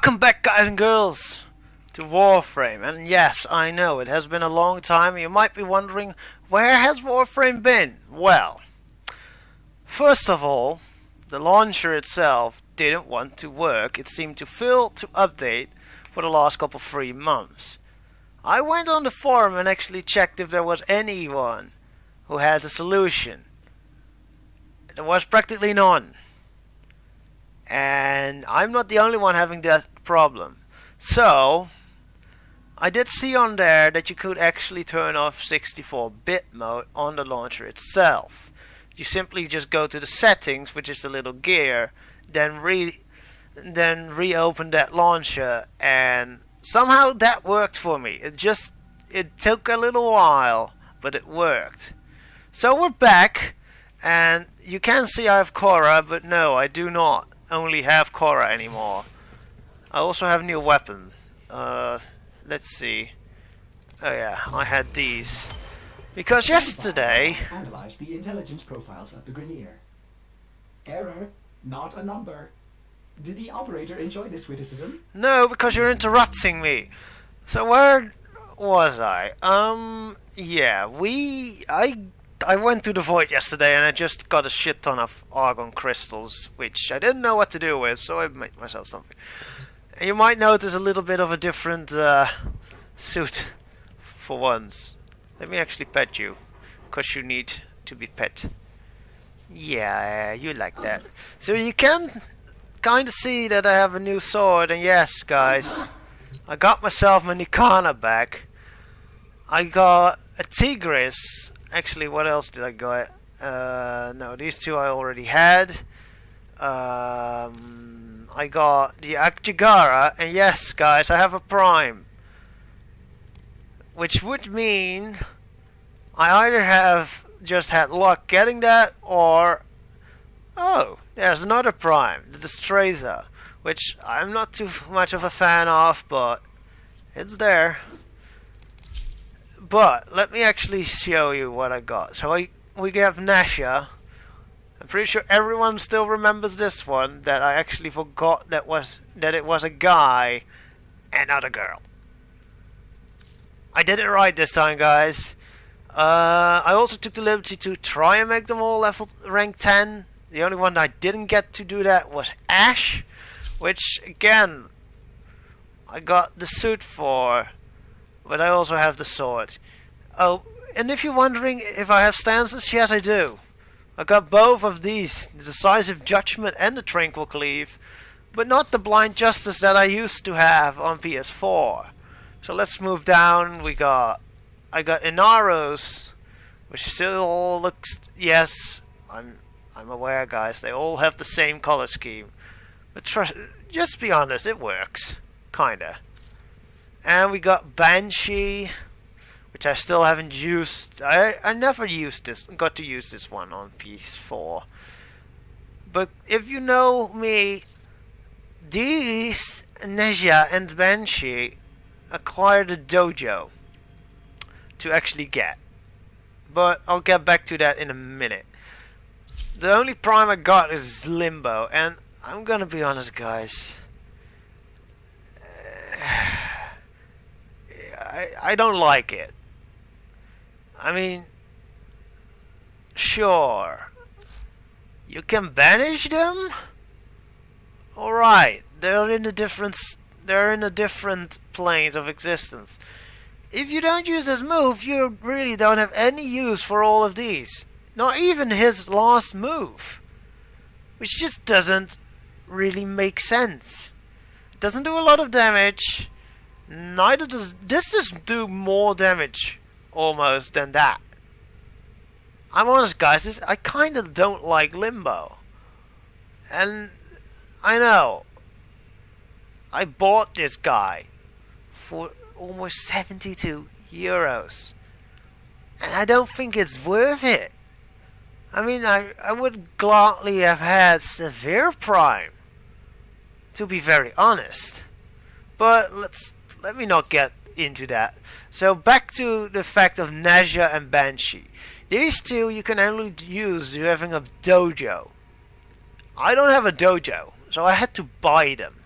Welcome back, guys and girls, to Warframe. And yes, I know it has been a long time. You might be wondering, where has Warframe been? Well, first of all, the launcher itself didn't want to work. It seemed to fail to update for the last couple 3 months. I went on the forum and actually checked if there was anyone who had a solution. There was practically none. And I'm not the only one having that problem. So, I did see on there that you could actually turn off 64-bit mode on the launcher itself. You simply just go to the settings, which is the little gear, then reopen that launcher, and somehow that worked for me. It took a little while, but it worked. So we're back, and you can see I have Korra, but no, I do not only have Korra anymore. I also have a new weapon. Let's see. Oh yeah, I had these. Because yesterday... Analyze the intelligence profiles of the Grineer. Error, not a number. Did the operator enjoy this witticism? No, because you're interrupting me. So where was I? Yeah, I went to the void yesterday and I just got a shit ton of argon crystals, which I didn't know what to do with, so I made myself something. And you might notice a little bit of a different suit for once. Let me actually pet you, because you need to be pet. Yeah, you like that. So you can kind of see that I have a new sword, and yes, guys, I got myself my Nikana back. I got a Tigris. Actually, what else did I get? No, these two I already had. I got the Akjagara, and yes, guys, I have a Prime. Which would mean I either have just had luck getting that, or... Oh, there's another Prime, the Destrazer, which I'm not too much of a fan of, but it's there. But let me actually show you what I got. So we have Nasha. I'm pretty sure everyone still remembers this one. That I actually forgot that it was a guy and not a girl. I did it right this time, guys. I also took the liberty to try and make them all level rank 10. The only one I didn't get to do that was Ash, which again I got the suit for. But I also have the sword. Oh, and if you're wondering if I have stances, yes I do. I got both of these, the Decisive Judgment and the Tranquil Cleave, but not the Blind Justice that I used to have on PS4. So let's move down. I got Inaros, which still looks, yes, I'm aware, guys, they all have the same color scheme. But just be honest, it works. Kinda. And we got Banshee, which I still haven't used. I never got to use this one on PS4. But if you know me, these Neja and Banshee acquired a dojo to actually get. But I'll get back to that in a minute. The only Prime I got is Limbo, and I'm gonna be honest, guys. I don't like it. I mean, sure, you can banish them. All right, they're in a different planes of existence. If you don't use this move, you really don't have any use for all of these. Not even his last move, which just doesn't really make sense. It doesn't do a lot of damage. Neither does this. Just do more damage almost than that. I'm honest, guys. I kind of don't like Limbo, and I know I bought this guy for almost 72 euros, and I don't think it's worth it. I mean, I would gladly have had Severe Prime, to be very honest, but let me not get into that. So back to the fact of Naja and Banshee. These two you can only use having a dojo. I don't have a dojo, so I had to buy them.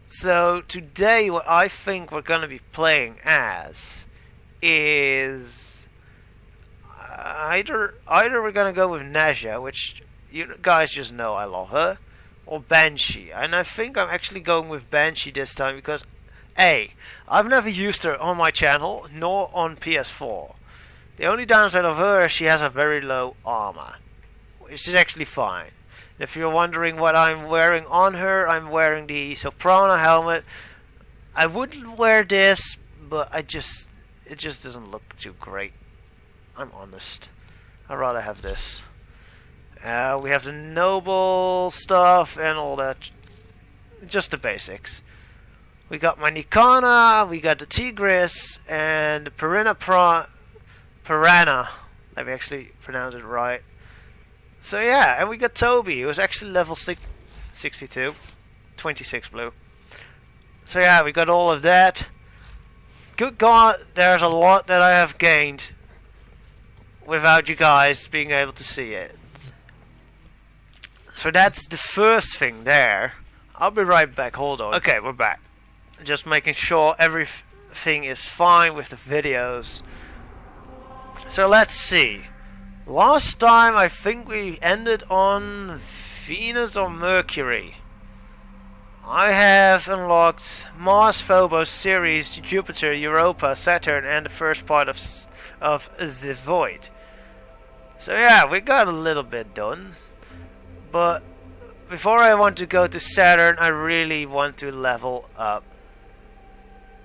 So today what I think we're going to be playing as is either we're going to go with Naja, which you guys just know I love her, or Banshee. And I think I'm actually going with Banshee this time because A, I've never used her on my channel nor on PS4. The only downside of her is she has a very low armor, which is actually fine. If you're wondering what I'm wearing on her, I'm wearing the Soprano helmet. I would wear this, but it just doesn't look too great. I'm honest. I'd rather have this. We have the noble stuff and all that. Just the basics. We got my Nikana, we got the Tigris, and the Piranha. Let me actually pronounce it right. So yeah, and we got Toby, who was actually level 62, 26 blue. So yeah, we got all of that. Good God, there's a lot that I have gained without you guys being able to see it. So that's the first thing there. I'll be right back, hold on. Okay, we're back. Just making sure everything is fine with the videos. So let's see. Last time I think we ended on Venus or Mercury. I have unlocked Mars, Phobos, Ceres, Jupiter, Europa, Saturn, and the first part of the Void. So yeah, we got a little bit done. But before I want to go to Saturn, I really want to level up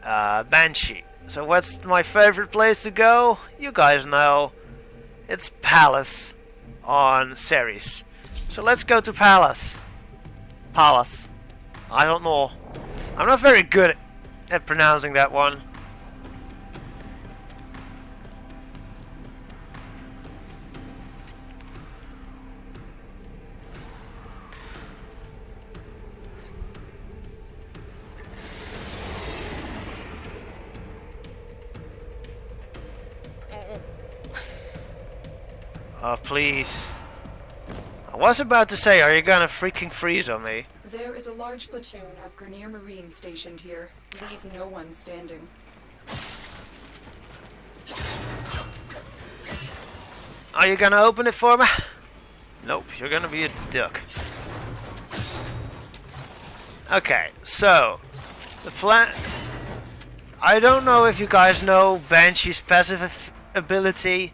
Banshee. So what's my favorite place to go? You guys know. It's Palace on Ceres. So let's go to Palace. Palace. I don't know. I'm not very good at pronouncing that one. Oh, please. I was about to say, are you gonna freaking freeze on me? There is a large platoon of Grenier Marines stationed here. Leave no one standing. Are you gonna open it for me? Nope, you're gonna be a duck. Okay, so the plan. I don't know if you guys know Banshee's passive ability.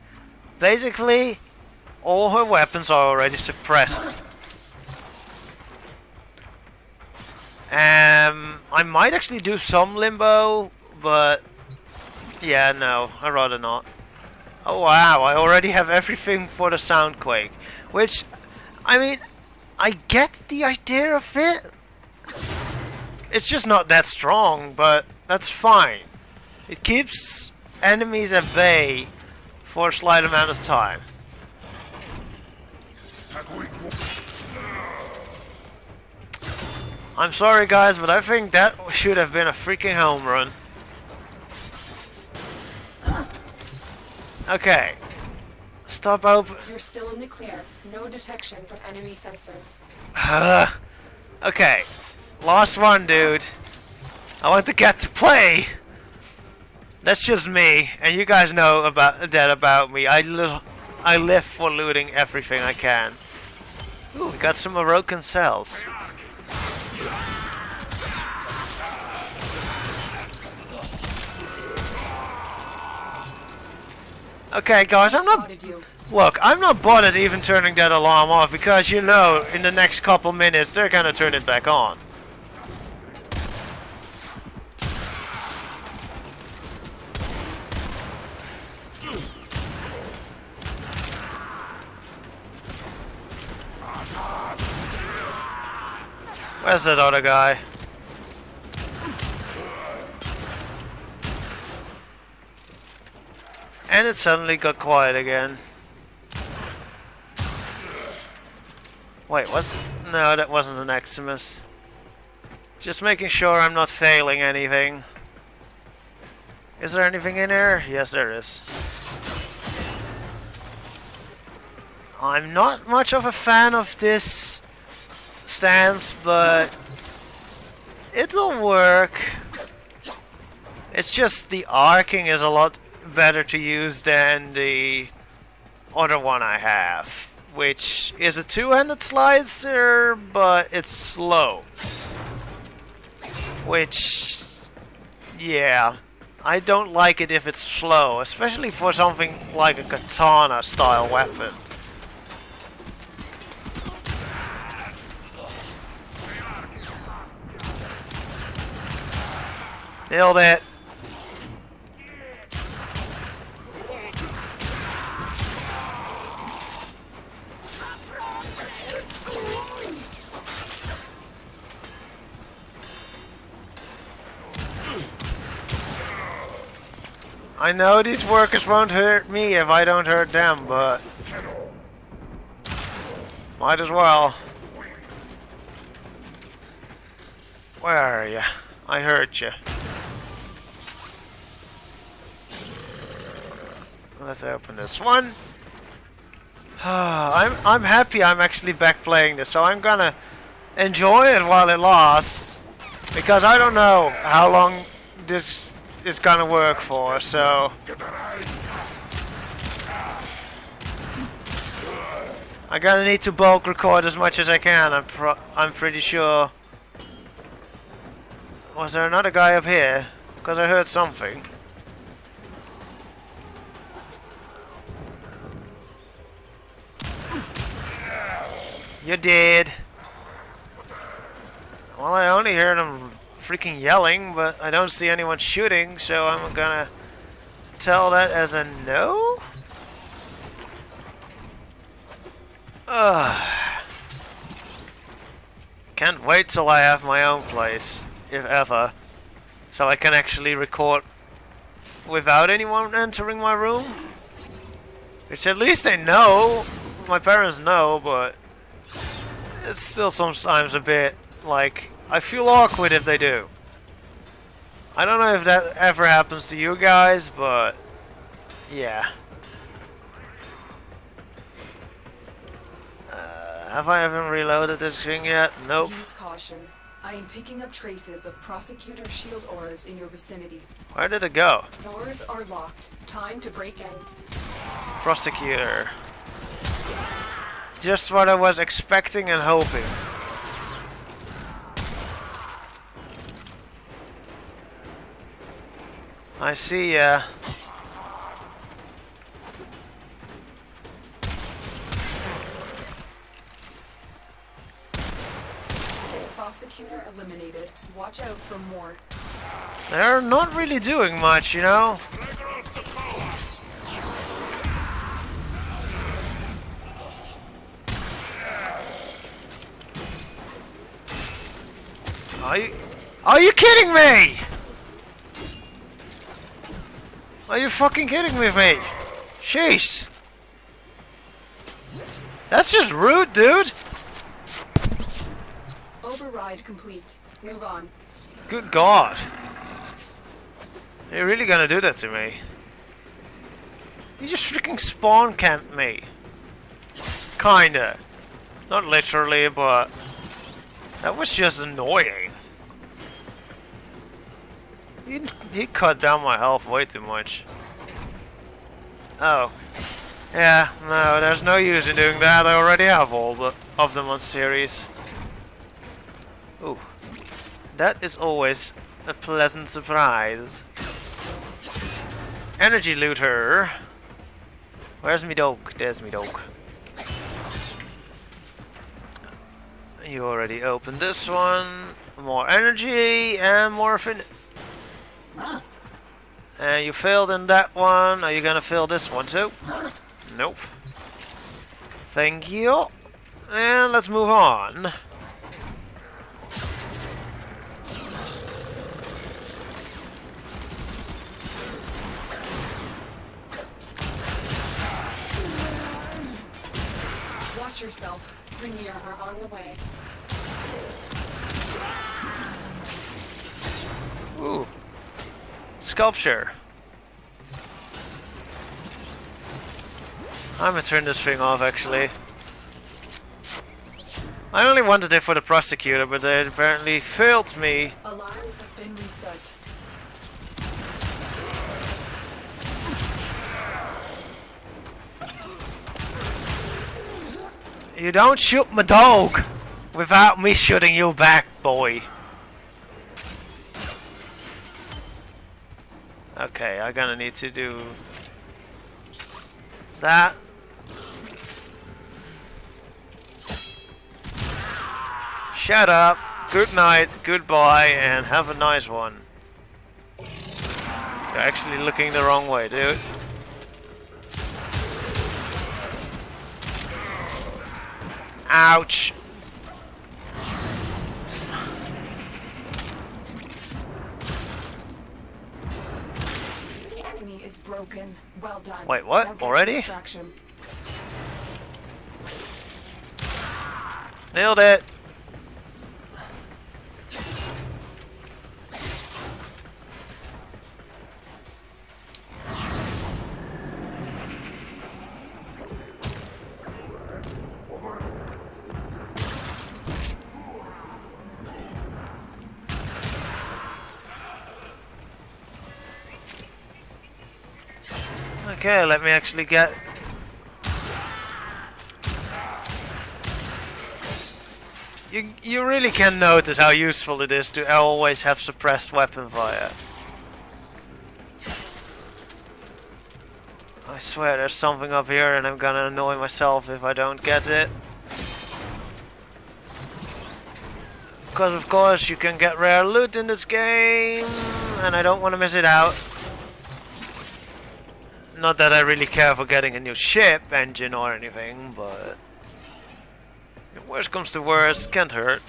Basically, all her weapons are already suppressed. I might actually do some limbo, but yeah, no, I'd rather not. Oh wow, I already have everything for the Soundquake, which, I mean, I get the idea of it. It's just not that strong, but that's fine. It keeps enemies at bay for a slight amount of time. I'm sorry guys, but I think that should have been a freaking home run. Okay. Stop open. You're still in the clear. No detection from enemy sensors. Okay. Last one, dude. I want to get to play. That's just me, and you guys know about me. I live for looting everything I can. Ooh, we got some Orokin cells. Okay, guys, I'm not bothered even turning that alarm off because you know in the next couple minutes they're gonna turn it back on. Where's that other guy? And it suddenly got quiet again. Wait, no, that wasn't an Eximus. Just making sure I'm not failing anything. Is there anything in here? Yes, there is. I'm not much of a fan of this stance, but It'll work. It's just the arcing is a lot better to use than the other one I have, which is a two-handed slicer, but it's slow. Which, yeah, I don't like it if it's slow, especially for something like a katana style weapon. Nailed it. I know these workers won't hurt me if I don't hurt them, but might as well. Where are you? I hurt you. Let's open this one. I'm happy I'm actually back playing this, so I'm gonna enjoy it while it lasts, because I don't know how long this is gonna work for, so I'm gonna need to bulk record as much as I can. I'm pretty sure. Was there another guy up here? Because I heard something. You're dead. Well, I only heard him freaking yelling, but I don't see anyone shooting, so I'm gonna tell that as a no. Can't wait till I have my own place, if ever, so I can actually record without anyone entering my room. Which at least they know. My parents know, but it's still sometimes a bit like, I feel awkward if they do. I don't know if that ever happens to you guys, but yeah. Have I even reloaded this thing yet? Nope. Use caution. I am picking up traces of prosecutor shield auras in your vicinity. Where did it go? Doors are locked. Time to break in. Prosecutor. Just what I was expecting and hoping. I see ya. Prosecutor eliminated. Watch out for more. They're not really doing much, you know? Are you kidding me? Are you fucking kidding with me? Jeez. That's just rude, dude. Override complete. Move on. Good God. You're really gonna do that to me? You just freaking spawn camped me. Kinda. Not literally, but that was just annoying. He cut down my health way too much. Oh. Yeah, no, there's no use in doing that. I already have all of them on series. Ooh. That is always a pleasant surprise. Energy looter. Where's me dog? There's me dog. You already opened this one. More energy and more and you failed in that one. Are you gonna fail this one too? Nope. Thank you. And let's move on. Watch yourself. Rainier are on the way. Ooh. Sculpture. I'm gonna turn this thing off actually. I only wanted it for the prosecutor, but they apparently failed me. Alarms have been reset. You don't shoot my dog without me shooting you back, boy. Okay, I'm gonna need to do that. Shut up. Good night, goodbye, and have a nice one. You're actually looking the wrong way, dude. Ouch. The enemy is broken. Well done. Wait, what? Now get Already? your distraction. Nailed it. Okay, let me actually get... You really can notice how useful it is to always have suppressed weapon fire. I swear there's something up here and I'm gonna annoy myself if I don't get it. Because of course you can get rare loot in this game and I don't want to miss it out. Not that I really care for getting a new ship engine or anything, but if worst comes to worst, can't hurt.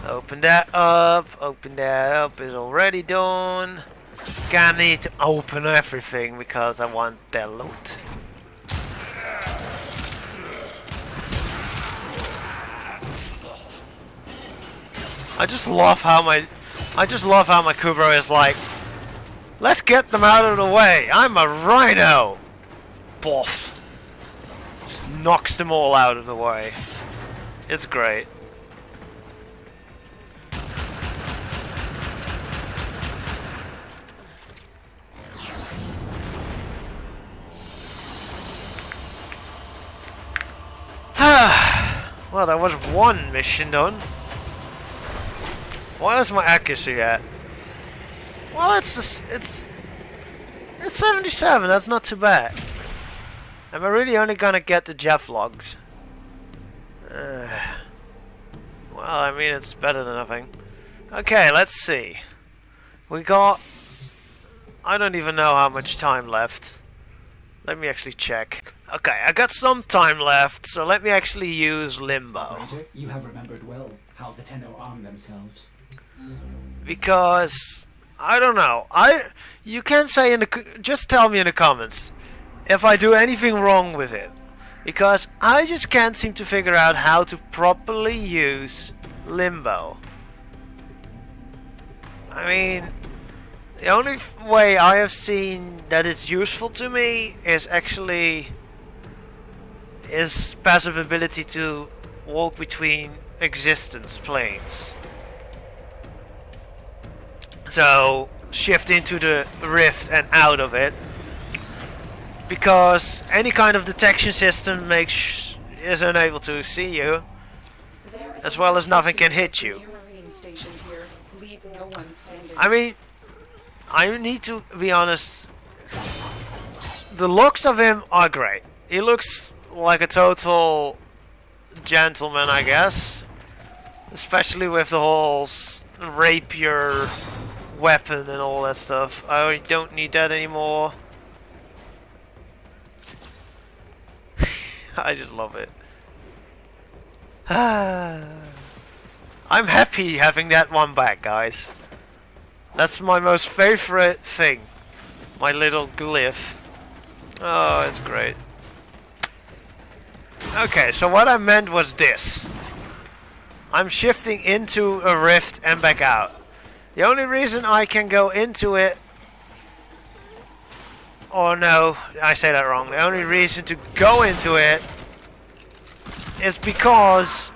Open that up, it's already done. Gonna need to open everything because I want that loot. I just love how my Kubro is like, let's get them out of the way. I'm a rhino. Boff. Just knocks them all out of the way. It's great. Well, that was one mission done. What is my accuracy at? Well, it's 77. That's not too bad. Am I really only gonna get the Jeff logs? Well, I mean it's better than nothing. Okay, let's see. We got... I don't even know how much time left. Let me actually check. Okay, I got some time left, so let me actually use Limbo. Operator, you have remembered well how the Tenno arm themselves. Because I don't know. You can say in the just tell me in the comments if I do anything wrong with it, because I just can't seem to figure out how to properly use Limbo. I mean, the only way I have seen that it's useful to me is actually his passive ability to walk between existence planes. So shift into the rift and out of it, because any kind of detection system is unable to see you, as well as nothing can hit you. I mean, I need to be honest, the looks of him are great. He looks like a total gentleman, I guess, especially with the whole rapier weapon and all that stuff. I don't need that anymore. I just love it. I'm happy having that one back, guys. That's my most favorite thing. My little glyph. Oh, it's great. Okay, so what I meant was this. I'm shifting into a rift and back out. The only reason I can go into it or no, I say that wrong. The only reason to go into it is because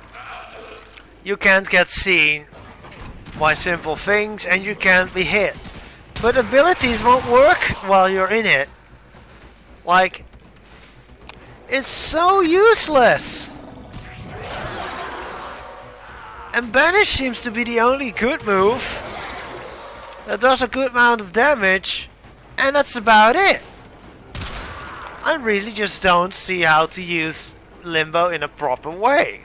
you can't get seen by simple things and you can't be hit. But abilities won't work while you're in it. Like, it's so useless. And Banish seems to be the only good move that does a good amount of damage, and that's about it. I really just don't see how to use Limbo in a proper way.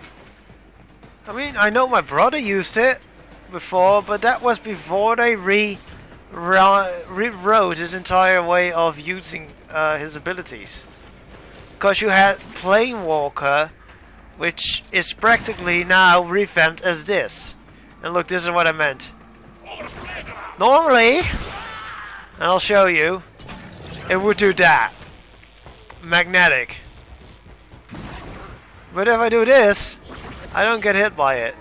I mean, I know my brother used it before, but that was before they rewrote his entire way of using his abilities. Because you had Planewalker, which is practically now revamped as this. And look, this is what I meant. Normally, and I'll show you, it would do that. Magnetic. But if I do this, I don't get hit by it.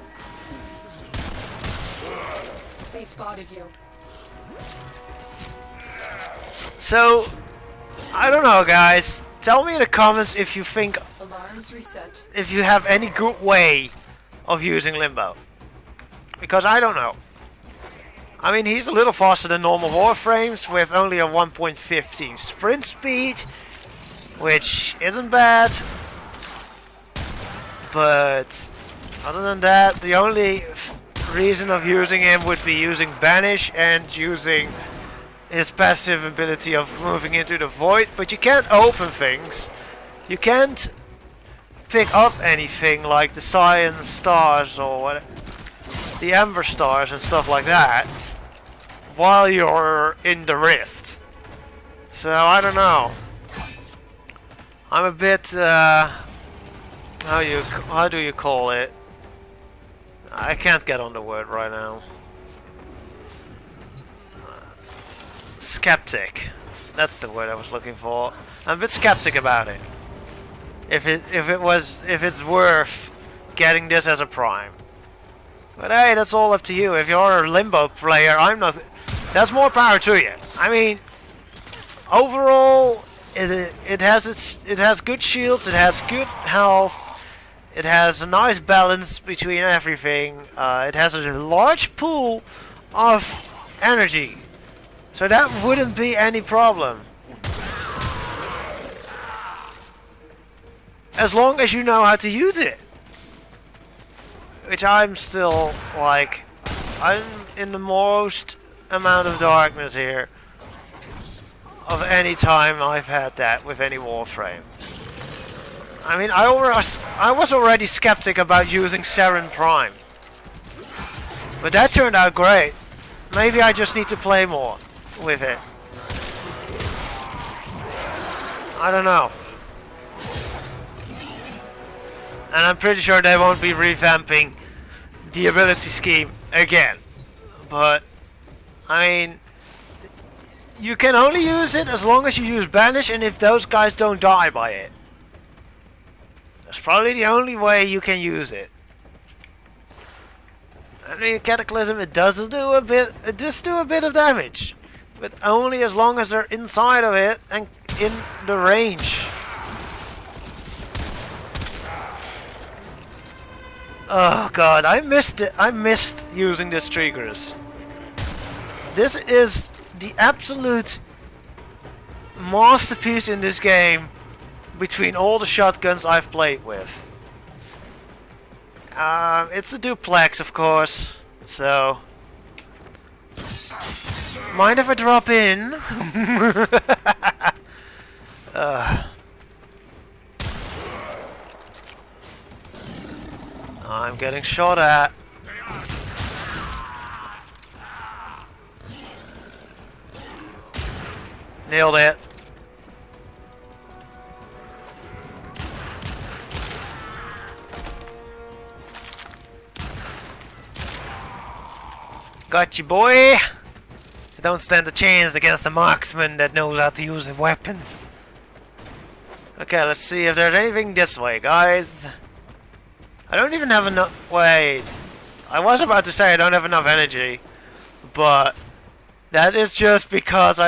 They spotted you. So, I don't know, guys. Tell me in the comments if you think, Alarms reset. if you have any good way of using Limbo. Because I don't know. I mean, he's a little faster than normal Warframes with only a 1.15 sprint speed, which isn't bad. But other than that, the only reason of using him would be using Banish and using his passive ability of moving into the void. But you can't open things. You can't pick up anything like the Cyan Stars or what, the Ember Stars and stuff like that while you're in the Rift. So I don't know. I'm a bit how do you call it? I can't get on the word right now. Skeptic. That's the word I was looking for. I'm a bit skeptic about it. If it's worth getting this as a prime. But hey, that's all up to you. If you're a Limbo player, I'm not. That's more power to you. I mean, overall, it has good shields. It has good health. It has a nice balance between everything. It has a large pool of energy, so that wouldn't be any problem. As long as you know how to use it. Which I'm still, like, I'm in the most amount of darkness here of any time I've had that with any Warframe. I mean, I was already skeptic about using Seren Prime. But that turned out great. Maybe I just need to play more with it. I don't know. And I'm pretty sure they won't be revamping the ability scheme again. But, I mean, you can only use it as long as you use Banish and if those guys don't die by it. That's probably the only way you can use it. I mean, Cataclysm, it does do a bit of damage. But only as long as they're inside of it and in the range. Oh god, I missed it. I missed using this triggers. This is the absolute masterpiece in this game between all the shotguns I've played with. It's a duplex, of course, so mind if I drop in? I'm getting shot at. Nailed it. Got you, boy. You don't stand a chance against a marksman that knows how to use the weapons. Okay, let's see if there's anything this way, guys. I don't even have enough. Wait. I was about to say I don't have enough energy. But that is just because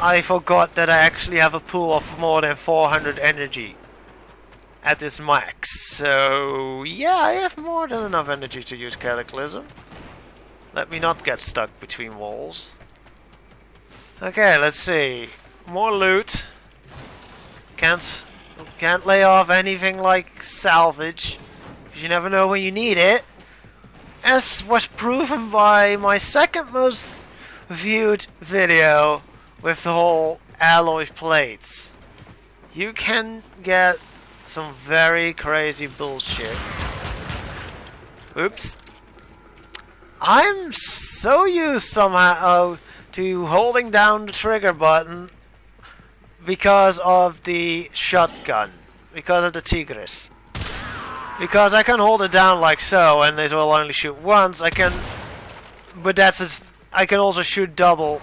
I forgot that I actually have a pool of more than 400 energy at this max. So yeah, I have more than enough energy to use Cataclysm. Let me not get stuck between walls. Okay, let's see. More loot. Can't lay off anything like salvage, 'cause you never know when you need it. As was proven by my second most viewed video with the whole alloy plates. You can get some very crazy bullshit. Oops. I'm so used somehow to holding down the trigger button because of the shotgun, because of the Tigris. Because I can hold it down like so and it will only shoot once. I can also shoot double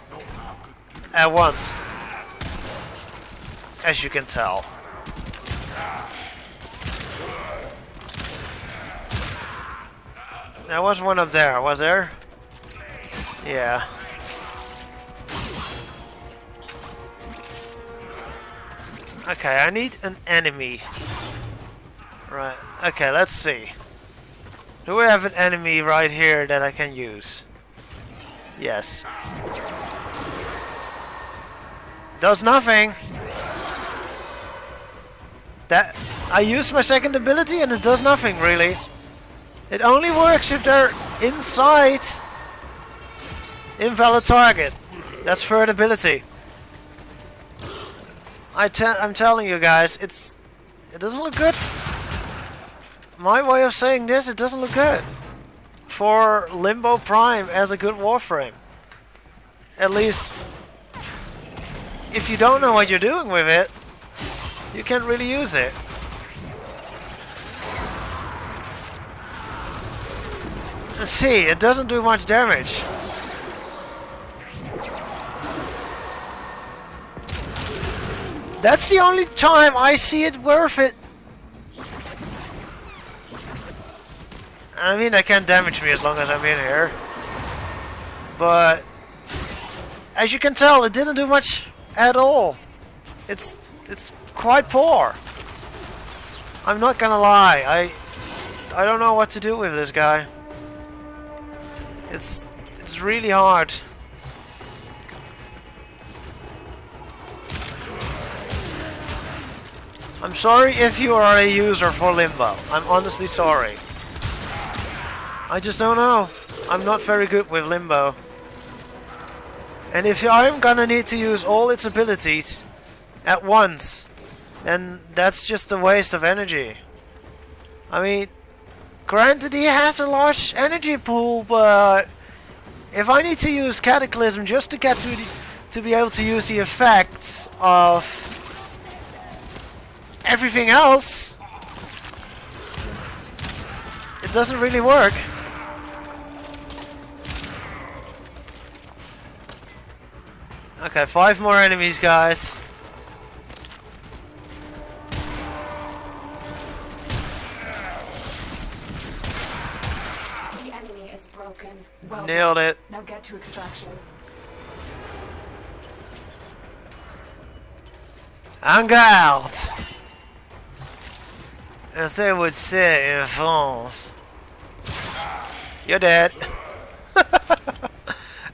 at once, as you can tell. There was one up there, was there? Yeah. Okay, I need an enemy. Right, okay, let's see. Do we have an enemy right here that I can use? Yes. Does nothing. That I use my second ability and it does nothing really. It only works if they're inside invalid target. That's third ability. I'm telling you guys, it doesn't look good. My way of saying this, it doesn't look good for Limbo Prime as a good Warframe. At least, if you don't know what you're doing with it, you can't really use it. Let's see, it doesn't do much damage. That's the only time I see it worth it. I mean, it can't damage me as long as I'm in here. But as you can tell, it didn't do much at all. It's quite poor. I'm not gonna lie. I don't know what to do with this guy. It's really hard. I'm sorry if you are a user for Limbo. I'm honestly sorry. I just don't know. I'm not very good with Limbo. And if I'm gonna need to use all its abilities at once, then that's just a waste of energy. I mean, granted he has a large energy pool, but if I need to use Cataclysm just to get to be able to use the effects of everything else, it doesn't really work. Okay, 5 more enemies, guys. The enemy is broken. Well Nailed done. it. Now get to extraction. En garde! As they would say in France. You're dead.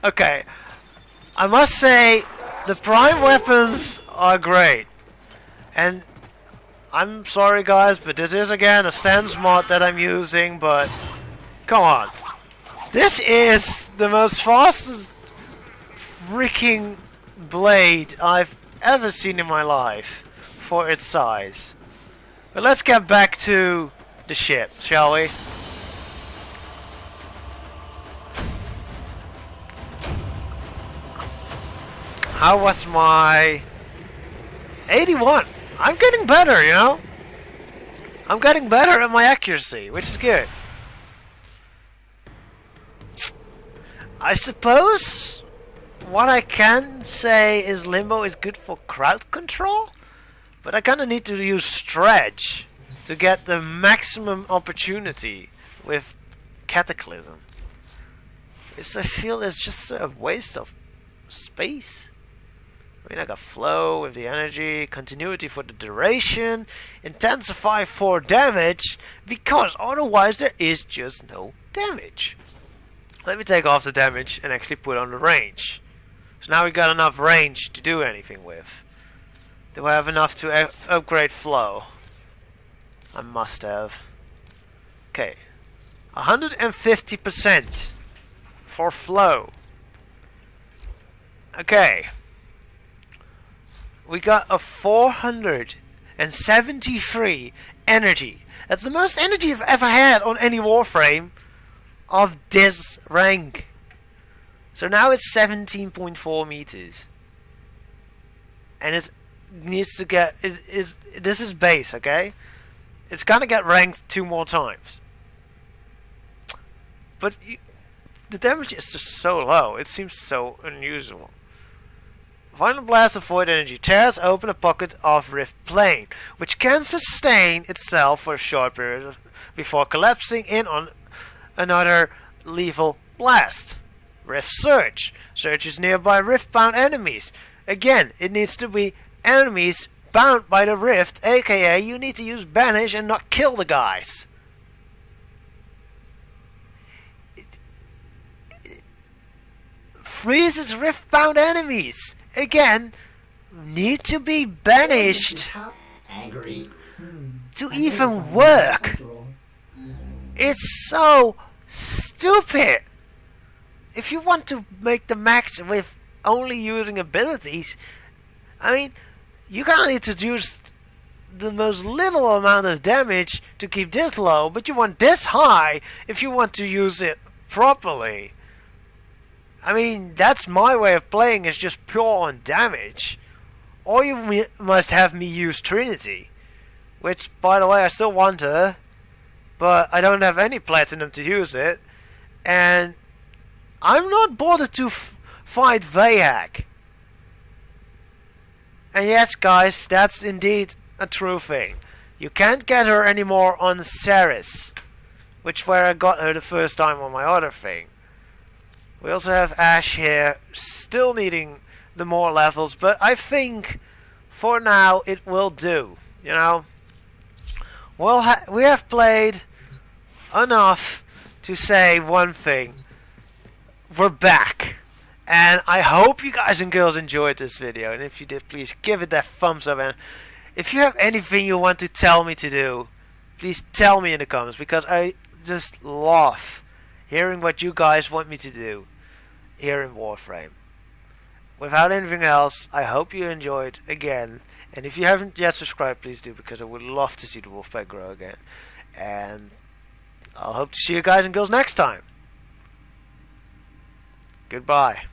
Okay. I must say, the prime weapons are great. And I'm sorry guys, but this is again a stance mod that I'm using, but come on. This is the most fastest freaking blade I've ever seen in my life for its size. But let's get back to the ship, shall we? How was my 81? I'm getting better, you know? I'm getting better at my accuracy, which is good. I suppose what I can say is Limbo is good for crowd control, but I kinda need to use Stretch to get the maximum opportunity with Cataclysm. I feel it's just a waste of space. I mean, I got flow with the energy, continuity for the duration, intensify for damage, because otherwise there is just no damage. Let me take off the damage and actually put on the range. So now we got enough range to do anything with. Do I have enough to upgrade flow? I must have. Okay. 150% for flow. Okay. We got a 473 energy. That's the most energy I've ever had on any Warframe of this rank. So now it's 17.4 meters. And it needs to get... this is base, okay? It's gonna get ranked 2 more times. But the damage is just so low. It seems so unusual. Final blast of void energy tears open a pocket of rift plane, which can sustain itself for a short period before collapsing in on another lethal blast. Rift surge. Surges nearby rift-bound enemies. Again, it needs to be enemies bound by the rift, aka you need to use banish and not kill the guys. Freezes rift-bound enemies. Again, need to be banished to even work. It's so stupid. If you want to make the max with only using abilities, I mean, you're gonna need to use the most little amount of damage to keep this low, but you want this high if you want to use it properly. I mean, that's my way of playing, is just pure on damage. Or you must have me use Trinity. Which, by the way, I still want her. But I don't have any platinum to use it. And I'm not bothered to fight Vayhak. And yes, guys, that's indeed a true thing. You can't get her anymore on Ceres. Which where I got her the first time on my other thing. We also have Ash here, still needing the more levels, but I think for now it will do, you know. Well, we have played enough to say one thing. We're back. And I hope you guys and girls enjoyed this video, and if you did, please give it that thumbs up. And if you have anything you want to tell me to do, please tell me in the comments, because I just love hearing what you guys want me to do here in Warframe. Without anything else, I hope you enjoyed again, and if you haven't yet subscribed, please do, because I would love to see the wolf pack grow again. And I'll hope to see you guys and girls next time. Goodbye.